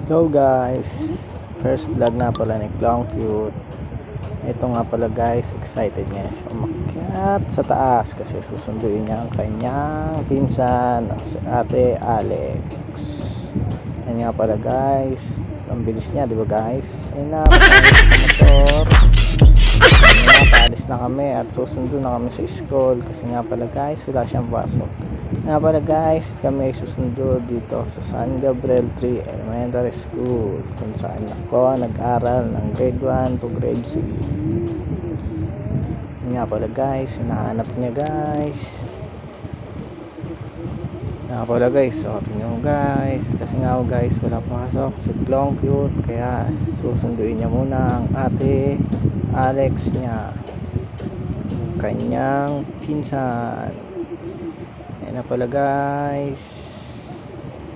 Hello guys, first vlog na pala ni Clown Cute. Ito nga pala guys, excited nga siya umakyat sa taas kasi susunduin niya ang kanyang pinsan, si Ate Alex. Yan nga pala guys, ang bilis niya, di ba guys? Ayun na, patay sa motor. Ayun na, paalis na kami at susundo na kami sa school kasi nga pala guys, wala siyang pasok. Nga pala guys, kami ay susundo dito sa San Gabriel 3 Elementary School kung saan ako nag-aral ng grade 1 to grade 3. Nga pala guys, hinahanap niya guys. Nga pala guys, so tingnan mo guys, kasi nga guys wala pasok si Clown Cute, kaya susunduin niya muna ang Ate Alex niya, kanyang pinsan. Ayan na pala guys,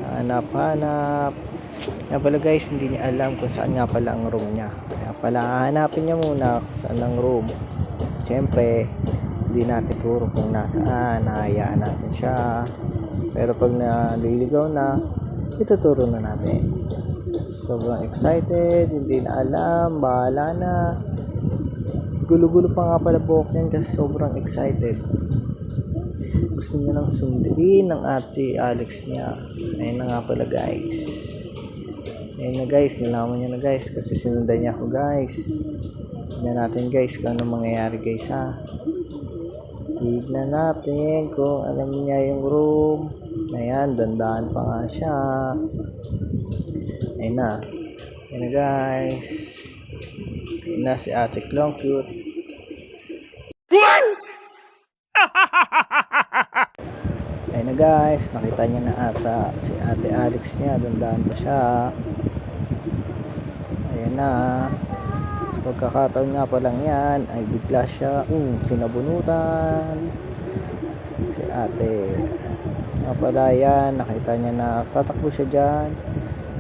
hanap-hanap. Ayan pala guys, hindi niya alam kung saan nga pala ang room niya, kaya pala hanapin niya muna kung saan ang room. Siyempre hindi natin turo kung nasaan, hayaan natin siya, pero pag naliligaw na, ituturo na natin. Sobrang excited, hindi na alam, bahala na. Gulo-gulo pa nga pala buhok yan kasi sobrang excited. Gusto niya nang sunduin ng Ate Alex niya. Ayun na nga pala guys. Ayun na guys, nalaman niya na guys kasi sinundan niya ako guys. Tignan natin guys kung anong mangyayari guys ha. Tignan natin kung alam niya yung room. Ayan, dandaan pa nga siya. Ayun na. Ayun na guys. Ayun na si Ate Clown Cute. Ayun na guys, nakita niya na ata si Ate Alex niya, dandaan pa siya. Ayun na. At sa pagkakataon nga pa lang yan ay bigla siya sinabunutan si ate. Nga pala yan, nakita niya na tatakbo siya dyan,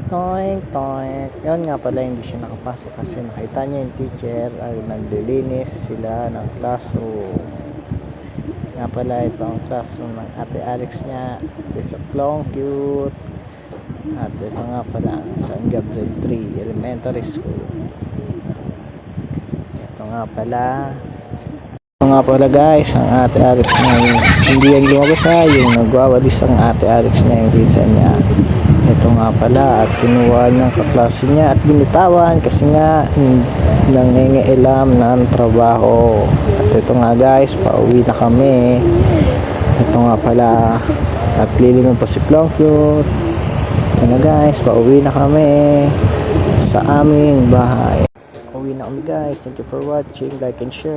toink toink. Yun nga pala, hindi siya nakapasok kasi nakita niya yung teacher ay naglilinis sila ng classroom. Nga pala, ito ang classroom ng Ate Alex niya. Ito sa Clown Cute. At ito nga pala San Gabriel 3 Elementary School. Ito nga pala guys, ang Ate Alex niya. Hindi yan lumabas yung nagwawalis ang Ate Alex niya, yung pinsan niya. Ito nga pala, at kinuha ng kaklase niya at binitawan kasi nga nangingailam ng trabaho. At ito nga guys, pauwi na kami. Ito nga pala, at lilingon pa si Clown Cute. Ito na guys, pauwi na kami sa aming bahay. Pauwi na kami guys. Thank you for watching, like and share.